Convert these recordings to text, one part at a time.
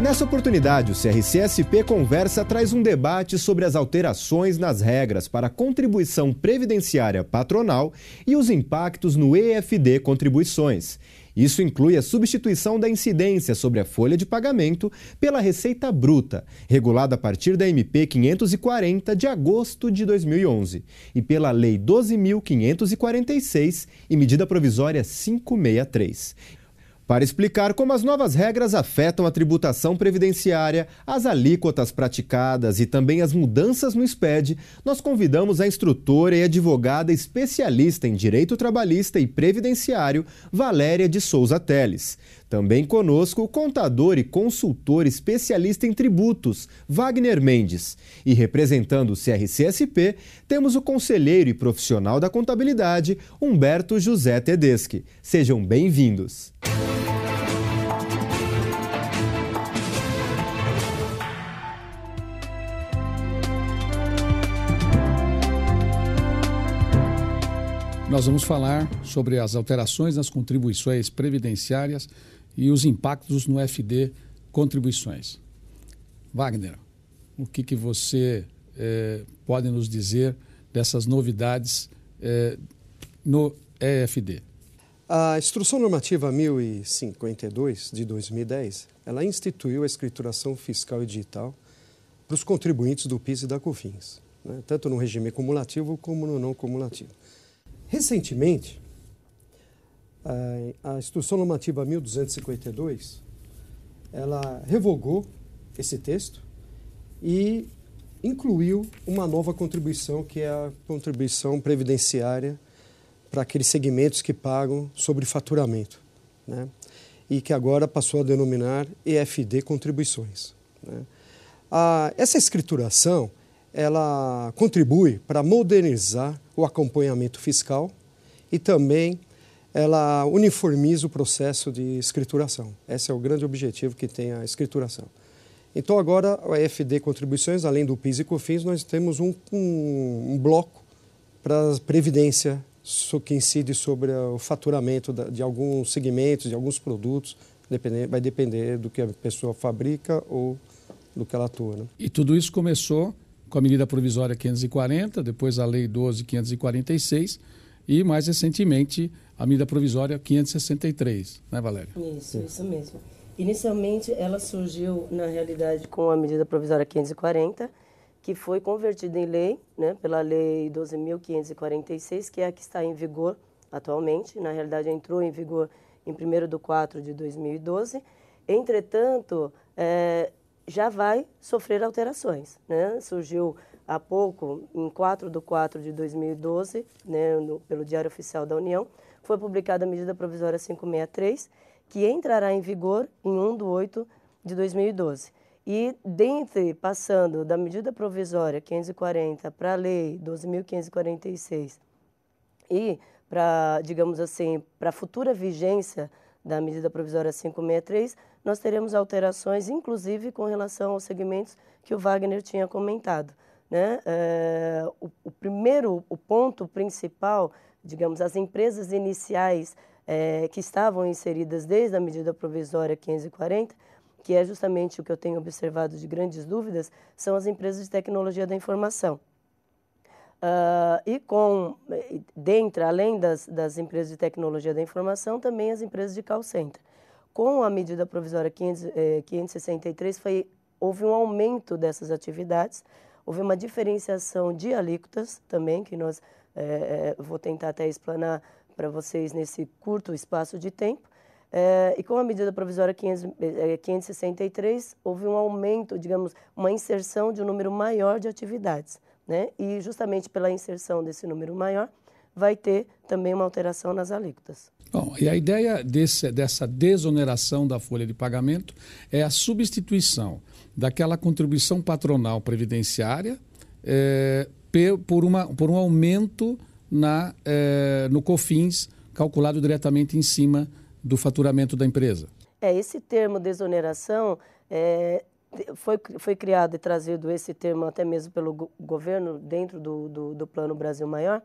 Nessa oportunidade, o CRC-SP Conversa traz um debate sobre as alterações nas regras para a contribuição previdenciária patronal e os impactos no EFD Contribuições. Isso inclui a substituição da incidência sobre a folha de pagamento pela receita bruta, regulada a partir da MP 540 de agosto de 2011, e pela Lei 12.546 e medida provisória 563. Para explicar como as novas regras afetam a tributação previdenciária, as alíquotas praticadas e também as mudanças no SPED, nós convidamos a instrutora e advogada especialista em direito trabalhista e previdenciário, Valéria de Souza Teles. Também conosco o contador e consultor especialista em tributos, Wagner Mendes. E representando o CRC-SP, temos o conselheiro e profissional da contabilidade, Humberto José Tedeschi. Sejam bem-vindos. Nós vamos falar sobre as alterações nas contribuições previdenciárias e os impactos no FD Contribuições. Wagner, o que você pode nos dizer dessas novidades no EFD? A Instrução Normativa 1052 de 2010, ela instituiu a escrituração fiscal e digital para os contribuintes do PIS e da COFINS, né? Tanto no regime cumulativo como no não cumulativo. Recentemente, a Instrução Normativa 1252, ela revogou esse texto e incluiu uma nova contribuição, que é a contribuição previdenciária para aqueles segmentos que pagam sobre faturamento, né? E que agora passou a denominar EFD Contribuições, né? Essa escrituração, ela contribui para modernizar o acompanhamento fiscal e também ela uniformiza o processo de escrituração. Esse é o grande objetivo que tem a escrituração. Então agora a EFD Contribuições, além do PIS e COFINS, nós temos um bloco para a previdência que incide sobre o faturamento de alguns segmentos, de alguns produtos, vai depender do que a pessoa fabrica ou do que ela atua, né? E tudo isso começou com a medida provisória 540, depois a Lei 12.546 e, mais recentemente, a medida provisória 563, né, Valéria? Isso mesmo. Inicialmente, ela surgiu, na realidade, com a medida provisória 540, que foi convertida em lei, né, pela Lei 12.546, que é a que está em vigor atualmente. Na realidade, entrou em vigor em 1º de 2012. Entretanto, já vai sofrer alterações, né? Surgiu há pouco, em 4/4 de 2012, né, pelo Diário Oficial da União, foi publicada a medida provisória 563, que entrará em vigor em 1/8 de 2012. E, passando da medida provisória 540 para a Lei 12.546 e para, digamos assim, para a futura vigência da medida provisória 563, nós teremos alterações, inclusive com relação aos segmentos que o Wagner tinha comentado, né? O ponto principal, digamos, as empresas iniciais que estavam inseridas desde a medida provisória 540, que é justamente o que eu tenho observado de grandes dúvidas, são as empresas de tecnologia da informação. Além das empresas de tecnologia da informação, também as empresas de call center. Com a medida provisória 563, houve um aumento dessas atividades, houve uma diferenciação de alíquotas também, que nós vou tentar até explanar para vocês nesse curto espaço de tempo. E com a medida provisória 563, houve um aumento, digamos, uma inserção de um número maior de atividades, né? E justamente pela inserção desse número maior, vai ter também uma alteração nas alíquotas. Bom, e a ideia dessa desoneração da folha de pagamento é a substituição daquela contribuição patronal previdenciária por um aumento no COFINS, calculado diretamente em cima do faturamento da empresa. Esse termo desoneração foi criado e trazido esse termo até mesmo pelo governo dentro do Plano Brasil Maior,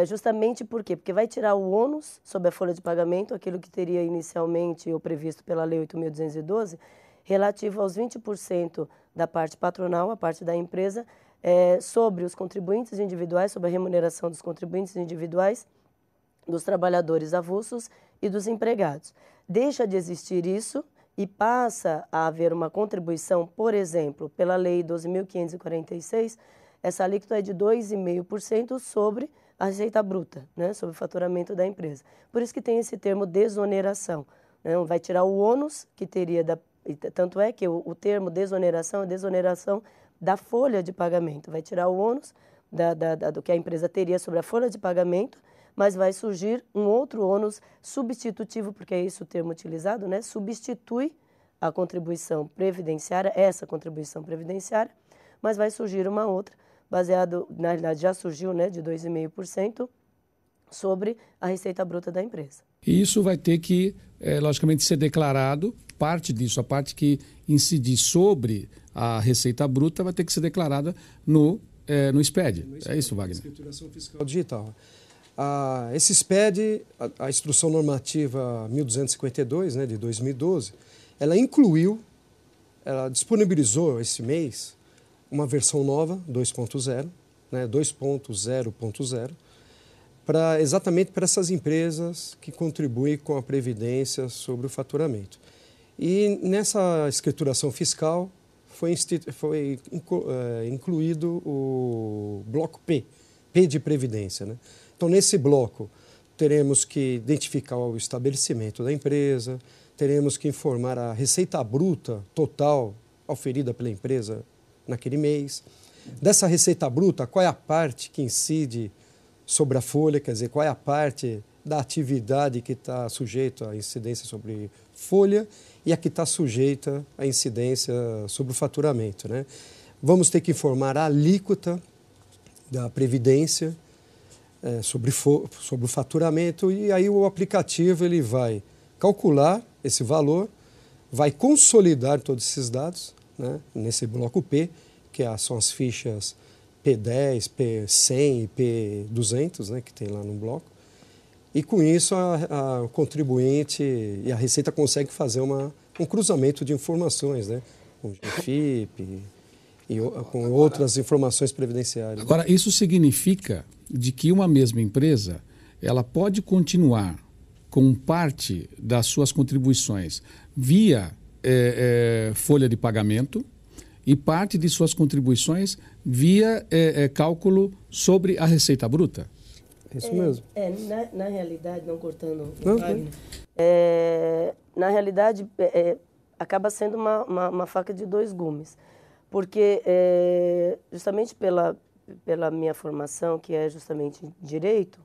justamente por quê? Porque vai tirar o ônus sobre a folha de pagamento, aquilo que teria inicialmente ou previsto pela Lei 8.212, relativo aos 20% da parte patronal, a parte da empresa, sobre os contribuintes individuais, sobre a remuneração dos contribuintes individuais, dos trabalhadores avulsos e dos empregados. Deixa de existir isso e passa a haver uma contribuição, por exemplo, pela Lei 12.546, essa alíquota é de 2,5% sobre a receita bruta, né, sobre o faturamento da empresa. Por isso que tem esse termo desoneração, né, vai tirar o ônus que teria, tanto é que o termo desoneração é desoneração da folha de pagamento, vai tirar o ônus do que a empresa teria sobre a folha de pagamento, mas vai surgir um outro ônus substitutivo, porque é esse o termo utilizado, né, substitui a contribuição previdenciária, essa contribuição previdenciária, mas vai surgir uma outra, baseado, na realidade já surgiu, né, de 2,5% sobre a receita bruta da empresa. E isso vai ter que, logicamente, ser declarado, parte disso, a parte que incidir sobre a receita bruta vai ter que ser declarada no SPED. É isso, Wagner? Escrituração Fiscal Digital. Esse SPED, a Instrução Normativa 1252, né, de 2012, ela disponibilizou esse mês uma versão nova, 2.0, né, 2.0.0, exatamente para essas empresas que contribuem com a Previdência sobre o faturamento. E nessa escrituração fiscal foi incluído o bloco P de Previdência, né? Então, nesse bloco, teremos que identificar o estabelecimento da empresa, teremos que informar a receita bruta total oferida pela empresa naquele mês. Dessa receita bruta, qual é a parte que incide sobre a folha, quer dizer, qual é a parte da atividade que está sujeita à incidência sobre folha e a que está sujeita à incidência sobre o faturamento, né? Vamos ter que informar a alíquota da Previdência sobre o faturamento, e aí o aplicativo ele vai calcular esse valor, vai consolidar todos esses dados, né, nesse bloco P, que são as fichas P10, P100 e P200, né, que tem lá no bloco. E com isso o contribuinte e a Receita consegue fazer um cruzamento de informações, né, com o GFIP e com outras informações previdenciárias. Agora, isso significa de que uma mesma empresa ela pode continuar com parte das suas contribuições via folha de pagamento e parte de suas contribuições via cálculo sobre a receita bruta? É isso mesmo. Na realidade, não cortando o Wagner, na realidade acaba sendo uma faca de dois gumes, porque justamente pela minha formação, que é justamente direito,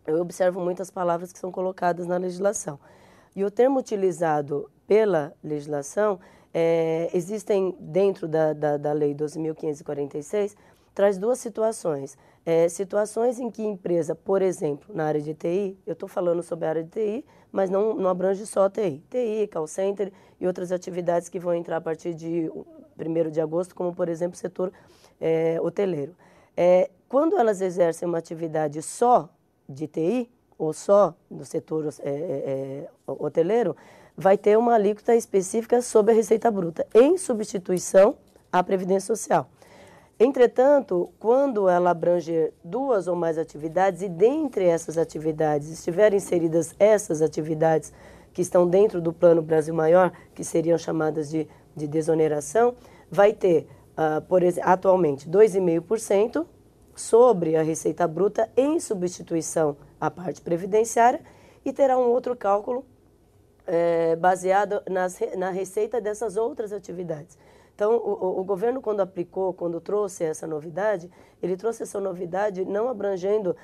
eu observo muitas palavras que são colocadas na legislação. E o termo utilizado pela legislação, existem dentro da Lei 12.546, traz duas situações. Situações em que empresa, por exemplo, na área de TI, eu estou falando sobre a área de TI, mas não abrange só a TI. TI, call center e outras atividades que vão entrar a partir de 1º de agosto, como, por exemplo, o setor hoteleiro. Quando elas exercem uma atividade só de TI, ou só do setor hoteleiro, vai ter uma alíquota específica sobre a receita bruta, em substituição à Previdência Social. Entretanto, quando ela abranger 2 ou mais atividades, e dentre essas atividades estiverem inseridas essas atividades que estão dentro do Plano Brasil Maior, que seriam chamadas de desoneração, vai ter, por exemplo, atualmente 2,5% sobre a receita bruta em substituição à parte previdenciária, e terá um outro cálculo baseado na receita dessas outras atividades. Então, o governo, quando trouxe essa novidade, ele trouxe essa novidade não abrangendo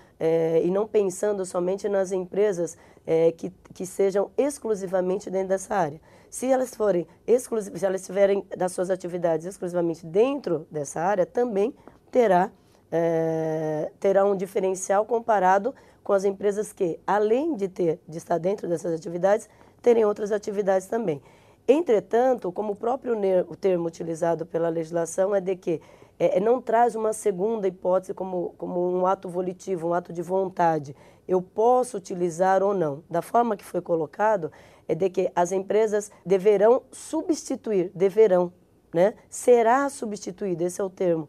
e não pensando somente nas empresas que sejam exclusivamente dentro dessa área. Se elas tiverem das suas atividades exclusivamente dentro dessa área, também terá um diferencial comparado com as empresas que, além de estar dentro dessas atividades, terem outras atividades também. Entretanto, como o próprio o termo utilizado pela legislação é de que não traz uma segunda hipótese como um ato volitivo, um ato de vontade. Eu posso utilizar ou não. Da forma que foi colocado, é de que as empresas deverão substituir, né? Será substituído, esse é o termo.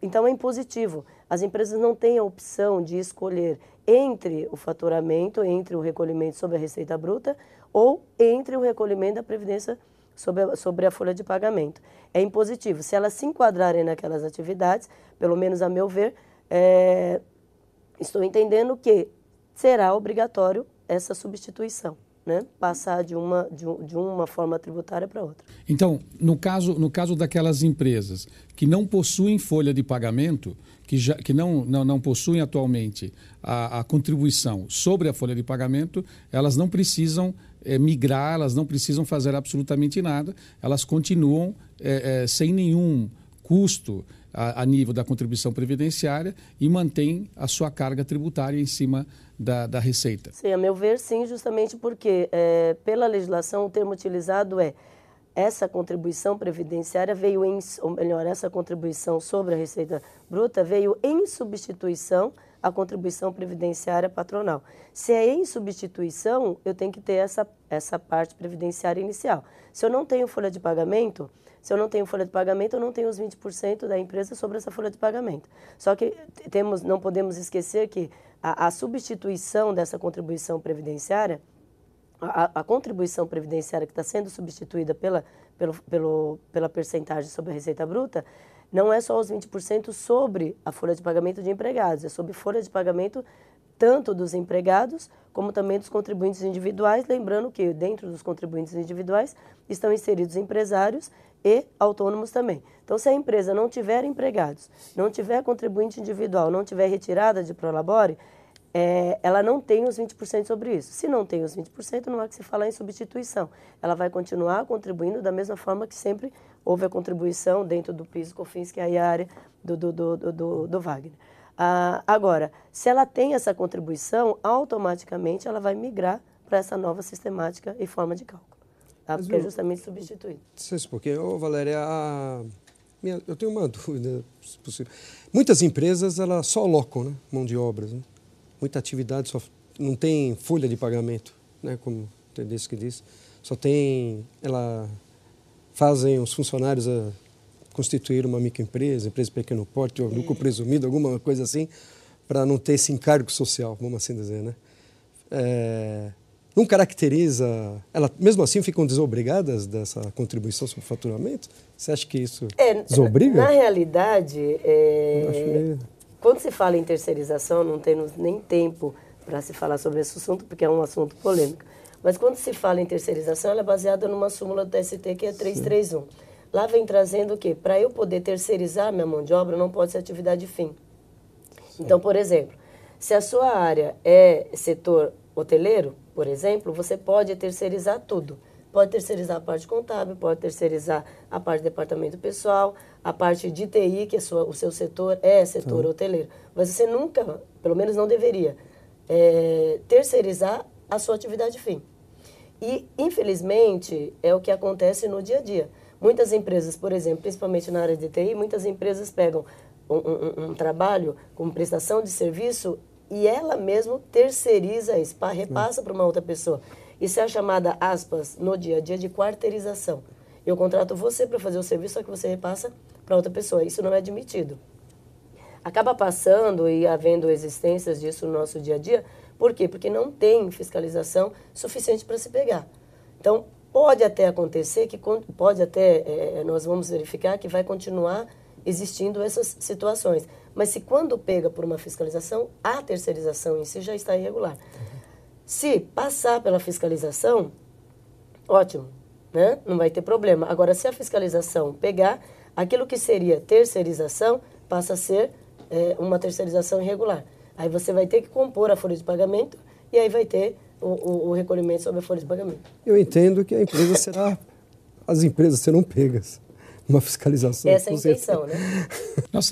Então é impositivo. As empresas não têm a opção de escolher entre o faturamento, entre o recolhimento sobre a receita bruta ou entre o recolhimento da previdência sobre a folha de pagamento. É impositivo. Se elas se enquadrarem naquelas atividades, pelo menos a meu ver, estou entendendo que será obrigatório essa substituição, né? Passar de uma forma tributária para outra. Então, no caso daquelas empresas que não possuem folha de pagamento, que não possuem atualmente a contribuição sobre a folha de pagamento, elas não precisam migrar, elas não precisam fazer absolutamente nada, elas continuam sem nenhum custo a nível da contribuição previdenciária e mantêm a sua carga tributária em cima da receita. Sim, a meu ver, sim, justamente porque, pela legislação, o termo utilizado essa contribuição previdenciária veio essa contribuição sobre a receita bruta veio em substituição à contribuição previdenciária patronal. Se é em substituição, eu tenho que ter essa parte previdenciária inicial. Se eu não tenho folha de pagamento, eu não tenho os 20% da empresa sobre essa folha de pagamento. Só que não podemos esquecer que a substituição dessa contribuição previdenciária, a contribuição previdenciária que está sendo substituída pela percentagem sobre a receita bruta, não é só os 20% sobre a folha de pagamento de empregados, é sobre folha de pagamento tanto dos empregados como também dos contribuintes individuais, lembrando que dentro dos contribuintes individuais estão inseridos empresários e autônomos também. Então, se a empresa não tiver empregados, não tiver contribuinte individual, não tiver retirada de Prolabore, ela não tem os 20% sobre isso. Se não tem os 20%, não há que se falar em substituição. Ela vai continuar contribuindo da mesma forma que sempre houve a contribuição dentro do PIS e COFINS, que é a área do Wagner. Agora, se ela tem essa contribuição, automaticamente ela vai migrar para essa nova sistemática e forma de cálculo, tá? Porque é justamente substituído. Não sei porque, Valéria, eu tenho uma dúvida, se possível. Muitas empresas elas só alocam, né, mão de obras, né? Muita atividade não tem folha de pagamento, né, como tem desse que diz. Fazem os funcionários constituir uma microempresa, empresa de pequeno porte, ou lucro presumido, alguma coisa assim, para não ter esse encargo social, vamos assim dizer, né? Não caracteriza... Elas, mesmo assim, ficam desobrigadas dessa contribuição sobre o faturamento? Você acha que isso desobriga? Na realidade, quando se fala em terceirização, não temos nem tempo para se falar sobre esse assunto, porque é um assunto polêmico. Mas quando se fala em terceirização, ela é baseada numa súmula do TST, que é 331. Lá vem trazendo o quê? Para eu poder terceirizar minha mão de obra, não pode ser atividade fim. Sim. Então, por exemplo, se a sua área é setor hoteleiro, por exemplo, você pode terceirizar tudo. Pode terceirizar a parte contábil, pode terceirizar a parte de departamento pessoal, a parte de TI, que o seu setor é setor hoteleiro. Mas você nunca, pelo menos não deveria, terceirizar a sua atividade fim. E, infelizmente, é o que acontece no dia a dia. Muitas empresas, por exemplo, principalmente na área de TI, muitas empresas pegam um trabalho com prestação de serviço e ela mesma terceiriza isso, repassa para uma outra pessoa. Isso é a chamada, aspas, no dia a dia, de quarteirização. Eu contrato você para fazer o serviço, só que você repassa para outra pessoa. Isso não é admitido. Acaba passando e havendo existências disso no nosso dia a dia. Por quê? Porque não tem fiscalização suficiente para se pegar. Então, pode até acontecer, nós vamos verificar que vai continuar existindo essas situações. Mas se quando pega por uma fiscalização, a terceirização em si já está irregular. Se passar pela fiscalização, ótimo, né? Não vai ter problema. Agora, se a fiscalização pegar, aquilo que seria terceirização passa a ser uma terceirização irregular. Aí você vai ter que compor a folha de pagamento e aí vai ter o recolhimento sobre a folha de pagamento. Eu entendo que as empresas serão pegas. Uma fiscalização. Essa é a intenção, né? Nós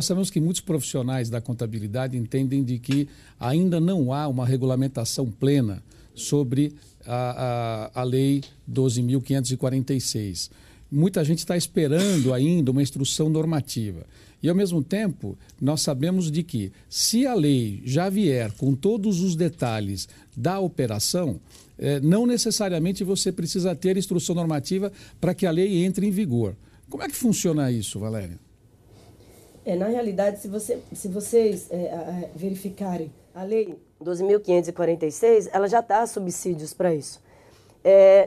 sabemos que muitos profissionais da contabilidade entendem de que ainda não há uma regulamentação plena sobre a Lei 12.546. Muita gente está esperando ainda uma instrução normativa. E, ao mesmo tempo, nós sabemos de que, se a lei já vier com todos os detalhes da operação, não necessariamente você precisa ter instrução normativa para que a lei entre em vigor. Como é que funciona isso, Valéria? Na realidade, se vocês verificarem a Lei 12.546, ela já dá subsídios para isso.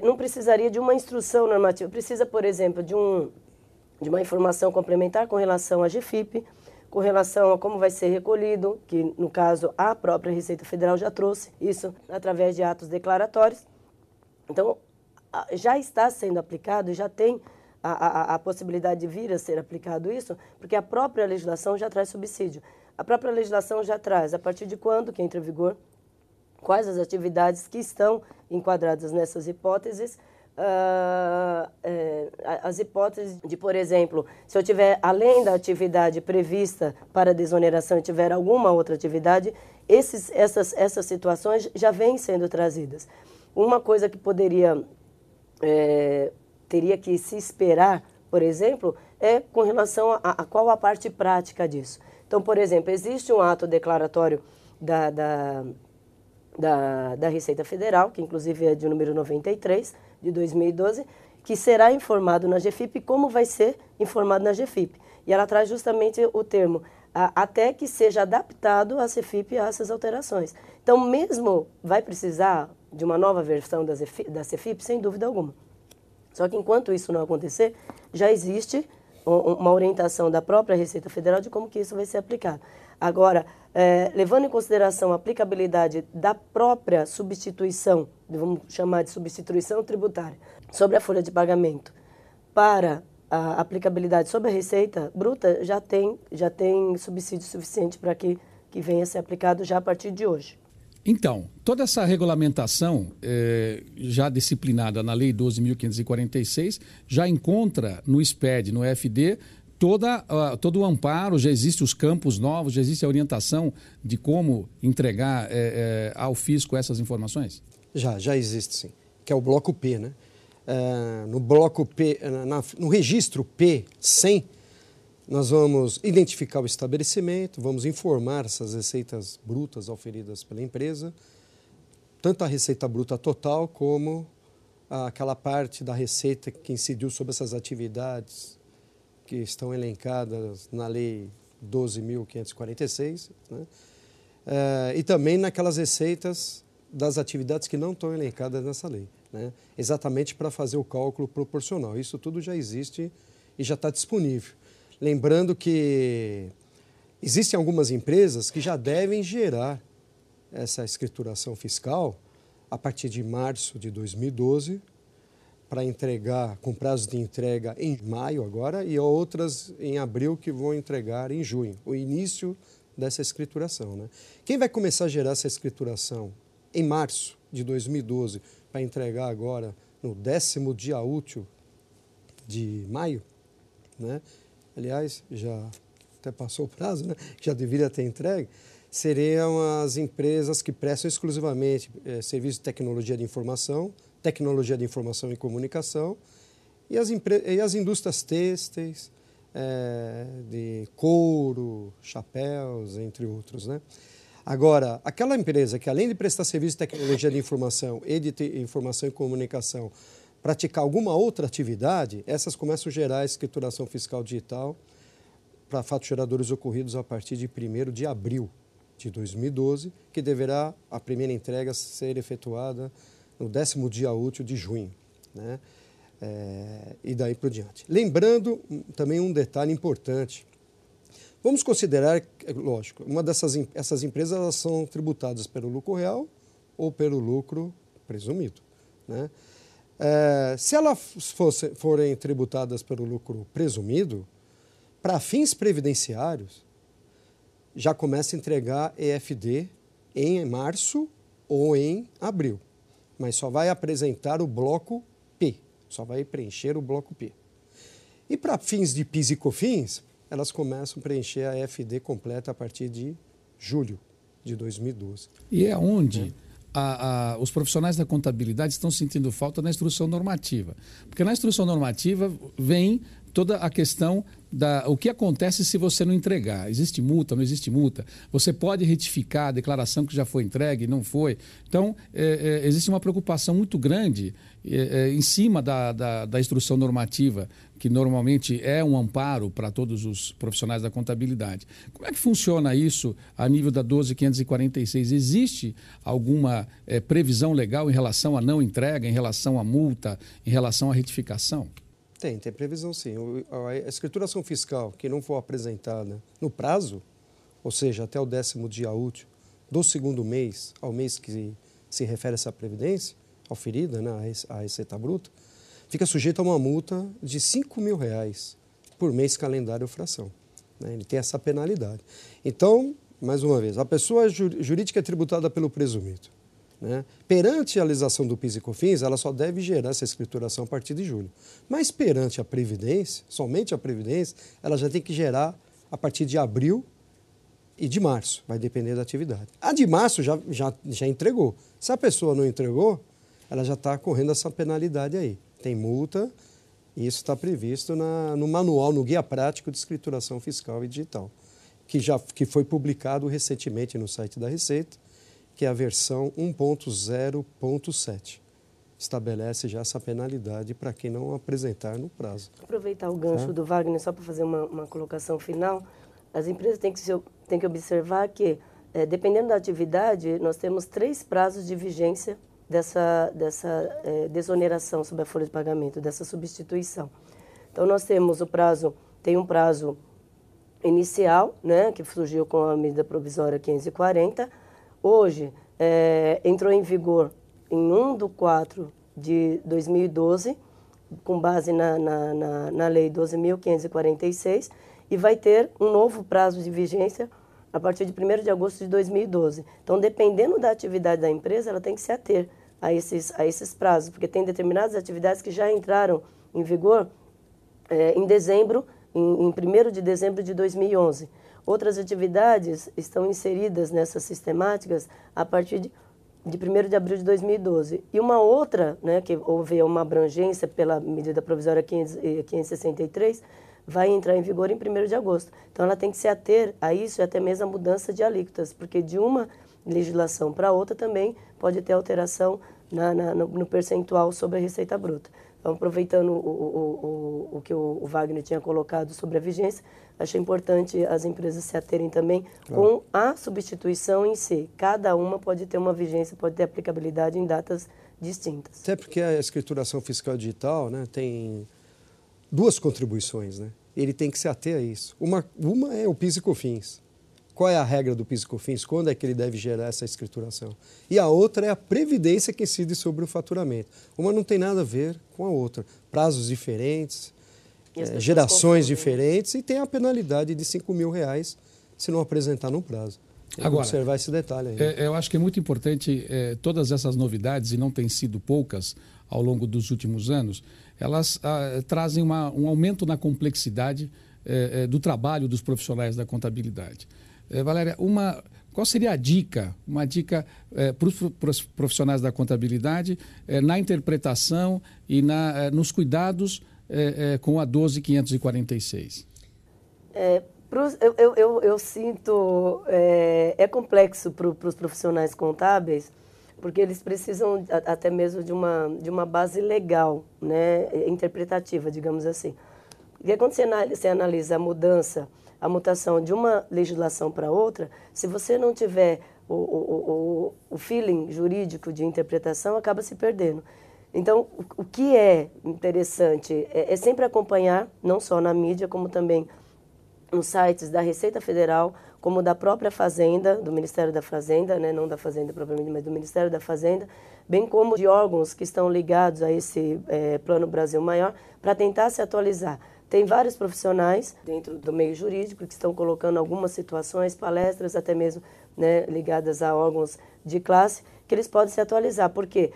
Não precisaria de uma instrução normativa. Precisa, por exemplo, de uma informação complementar com relação à GFIP, com relação a como vai ser recolhido, que, no caso, a própria Receita Federal já trouxe isso através de atos declaratórios. Então, já está sendo aplicado, já tem a possibilidade de vir a ser aplicado isso, porque a própria legislação já traz subsídio. A própria legislação já traz a partir de quando que entra em vigor, quais as atividades que estão enquadradas nessas hipóteses, as hipóteses de, por exemplo, se eu tiver, além da atividade prevista para desoneração, tiver alguma outra atividade, essas situações já vêm sendo trazidas. Uma coisa que teria que se esperar, por exemplo, é com relação a qual a parte prática disso. Então, por exemplo, existe um ato declaratório da Receita Federal, que inclusive é de número 93, de 2012, que será informado na GFIP como vai ser informado na GFIP. E ela traz justamente o termo, até que seja adaptado a CFIP a essas alterações. Então, mesmo vai precisar de uma nova versão da CFIP, sem dúvida alguma. Só que enquanto isso não acontecer, já existe uma orientação da própria Receita Federal de como que isso vai ser aplicado. Agora, levando em consideração a aplicabilidade da própria substituição, vamos chamar de substituição tributária, sobre a folha de pagamento, para a aplicabilidade sobre a receita bruta, já tem subsídio suficiente para que venha a ser aplicado já a partir de hoje. Então, toda essa regulamentação já disciplinada na Lei 12.546 já encontra no SPED, no FD, todo o amparo, já existem os campos novos, já existe a orientação de como entregar ao fisco essas informações? Já existe sim, que é o bloco P, né? No bloco P, no registro P100, nós vamos identificar o estabelecimento, vamos informar essas receitas brutas auferidas pela empresa, tanto a receita bruta total como aquela parte da receita que incidiu sobre essas atividades que estão elencadas na Lei 12.546, né? E também naquelas receitas das atividades que não estão elencadas nessa lei, né? Exatamente para fazer o cálculo proporcional. Isso tudo já existe e já está disponível. Lembrando que existem algumas empresas que já devem gerar essa escrituração fiscal a partir de março de 2012, para entregar, com prazo de entrega em maio agora, e outras em abril que vão entregar em junho, o início dessa escrituração, né? Quem vai começar a gerar essa escrituração em março de 2012 para entregar agora no 10º dia útil de maio, né? Aliás, já até passou o prazo, né? Já deveria ter entregue, seriam as empresas que prestam exclusivamente serviço de tecnologia de informação e comunicação, e as indústrias têxteis, de couro, chapéus, entre outros, né? Agora, aquela empresa que, além de prestar serviço de tecnologia de informação e de informação e comunicação, praticar alguma outra atividade, essas começam a gerar a escrituração fiscal digital para fatos geradores ocorridos a partir de 1º de abril de 2012, que deverá a primeira entrega ser efetuada no 10º dia útil de junho, né? E daí por diante. Lembrando também um detalhe importante. Vamos considerar, lógico, essas empresas elas são tributadas pelo lucro real ou pelo lucro presumido, né? Se elas forem tributadas pelo lucro presumido, para fins previdenciários, já começa a entregar EFD em março ou em abril, mas só vai apresentar o bloco P, só vai preencher o bloco P. E para fins de PIS e COFINS, elas começam a preencher a EFD completa a partir de julho de 2012. E é onde os profissionais da contabilidade estão sentindo falta na instrução normativa. Porque na instrução normativa vem toda a questão o que acontece se você não entregar. Existe multa, não existe multa? Você pode retificar a declaração que já foi entregue, não foi? Então, existe uma preocupação muito grande em cima da instrução normativa, que normalmente é um amparo para todos os profissionais da contabilidade. Como é que funciona isso a nível da 12.546? Existe alguma previsão legal em relação à não entrega, em relação à multa, em relação à retificação? Tem previsão sim. A escrituração fiscal que não for apresentada no prazo, ou seja, até o 10º dia útil do segundo mês, ao mês que se refere essa previdência, oferida, né, a receita bruta, fica sujeito a uma multa de R$5.000 por mês calendário ou fração. Né? Ele tem essa penalidade. Então, mais uma vez, a pessoa jurídica é tributada pelo presumido. Né? Perante a legislação do PIS e COFINS, ela só deve gerar essa escrituração a partir de julho. Mas perante a Previdência, somente a Previdência, ela já tem que gerar a partir de abril e de março, vai depender da atividade. A de março já entregou. Se a pessoa não entregou, ela já está correndo essa penalidade aí. Tem multa e isso está previsto no manual, no Guia Prático de Escrituração Fiscal e Digital, que foi publicado recentemente no site da Receita, que é a versão 1.0.7. Estabelece já essa penalidade para quem não apresentar no prazo. Aproveitar o gancho do Wagner só para fazer uma colocação final. As empresas têm que observar que, dependendo da atividade, nós temos 3 prazos de vigência dessa desoneração sobre a folha de pagamento, dessa substituição. Então, nós temos tem um prazo inicial, né, que surgiu com a medida provisória 540. Hoje, entrou em vigor em 1/4 de 2012, com base na Lei 12.546, e vai ter um novo prazo de vigência a partir de 1º de agosto de 2012. Então, dependendo da atividade da empresa, ela tem que se ater a esses prazos, porque tem determinadas atividades que já entraram em vigor em 1º de dezembro de 2011. Outras atividades estão inseridas nessas sistemáticas a partir de 1º de abril de 2012. E uma outra, né, que houve uma abrangência pela medida provisória 563, vai entrar em vigor em 1º de agosto. Então, ela tem que se ater a isso e até mesmo a mudança de alíquotas, porque de uma legislação para outra também pode ter alteração no percentual sobre a receita bruta. Então, aproveitando o que o Wagner tinha colocado sobre a vigência, achei importante as empresas se aterem também com a substituição em si. Cada uma pode ter uma vigência, pode ter aplicabilidade em datas distintas. Até porque a escrituração fiscal digital, né, tem 2 contribuições. Né? Ele tem que se ater a isso. Uma é o PIS e COFINS. Qual é a regra do PIS e COFINS? Quando é que ele deve gerar essa escrituração? E a outra é a previdência que incide sobre o faturamento. Uma não tem nada a ver com a outra. Prazos diferentes, gerações diferentes, e tem a penalidade de R$5.000 se não apresentar no prazo. Tem que observar esse detalhe aí. Eu acho que é muito importante todas essas novidades, e não têm sido poucas ao longo dos últimos anos, elas trazem um aumento na complexidade do trabalho dos profissionais da contabilidade. Valéria, qual seria uma dica para os profissionais da contabilidade na interpretação e nos cuidados com a 12.546? Eu sinto, é complexo para os profissionais contábeis, porque eles precisam até mesmo de uma base legal, né, interpretativa, digamos assim. Porque quando você analisa a mutação de uma legislação para outra, se você não tiver o feeling jurídico de interpretação, acaba se perdendo. Então, o que é interessante é sempre acompanhar, não só na mídia, como também nos sites da Receita Federal, como da própria Fazenda, do Ministério da Fazenda, né, não da Fazenda propriamente, mas do Ministério da Fazenda, bem como de órgãos que estão ligados a esse Plano Brasil Maior, para tentar se atualizar. Tem vários profissionais dentro do meio jurídico que estão colocando algumas situações, palestras, até mesmo, né, ligadas a órgãos de classe, que eles podem se atualizar, porque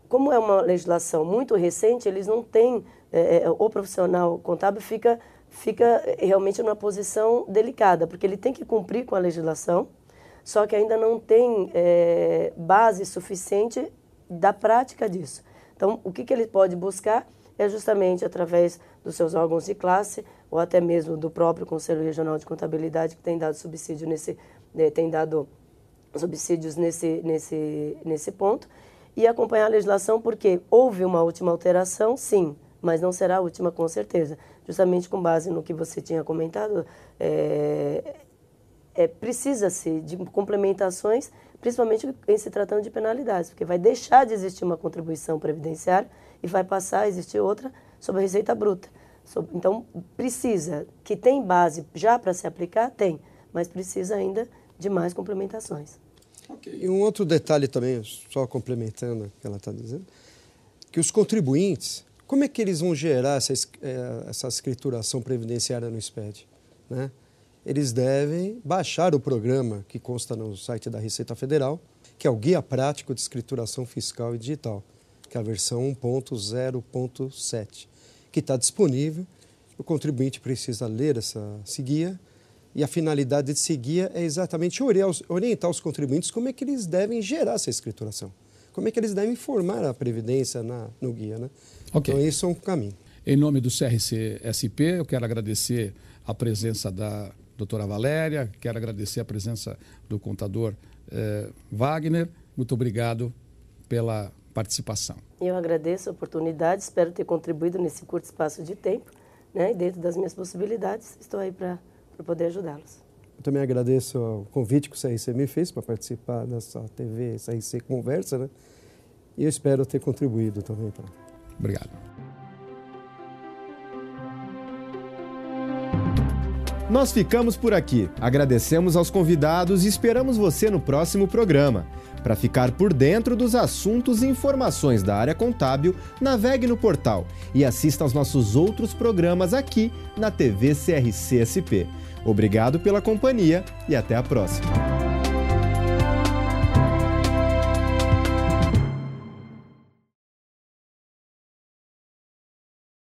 como é uma legislação muito recente, eles não têm, o profissional contábil fica realmente numa posição delicada, porque ele tem que cumprir com a legislação, só que ainda não tem base suficiente da prática disso. Então, o que ele pode buscar é justamente através dos seus órgãos de classe ou até mesmo do próprio Conselho Regional de Contabilidade, que tem dado subsídio tem dado subsídios nesse ponto, e acompanhar a legislação, porque houve uma última alteração, sim, mas não será a última com certeza. Justamente com base no que você tinha comentado, precisa-se de complementações, principalmente em se tratando de penalidades, porque vai deixar de existir uma contribuição previdenciária e vai passar a existir outra sobre a receita bruta. Então, precisa, que tem base já para se aplicar, tem, mas precisa ainda de mais complementações. Okay. E um outro detalhe também, só complementando o que ela está dizendo, que os contribuintes, como é que eles vão gerar essa escrituração previdenciária no SPED? Né? Eles devem baixar o programa que consta no site da Receita Federal, que é o Guia Prático de Escrituração Fiscal e Digital, que é a versão 1.0.7, que está disponível. O contribuinte precisa ler esse guia, e a finalidade desse guia é exatamente orientar os contribuintes como é que eles devem gerar essa escrituração, como é que eles devem informar a Previdência no guia. Né? Okay. Então, isso é um caminho. Em nome do CRC-SP, eu quero agradecer a presença da doutora Valéria, quero agradecer a presença do contador Wagner. Muito obrigado pela participação. Eu agradeço a oportunidade, espero ter contribuído nesse curto espaço de tempo, né? E dentro das minhas possibilidades, estou aí para poder ajudá-los. Eu também agradeço o convite que o CRC me fez para participar dessa TV CRC Conversa, né? E eu espero ter contribuído também. Obrigado. Nós ficamos por aqui. Agradecemos aos convidados e esperamos você no próximo programa. Para ficar por dentro dos assuntos e informações da área contábil, navegue no portal e assista aos nossos outros programas aqui na TV CRC-SP. Obrigado pela companhia e até a próxima.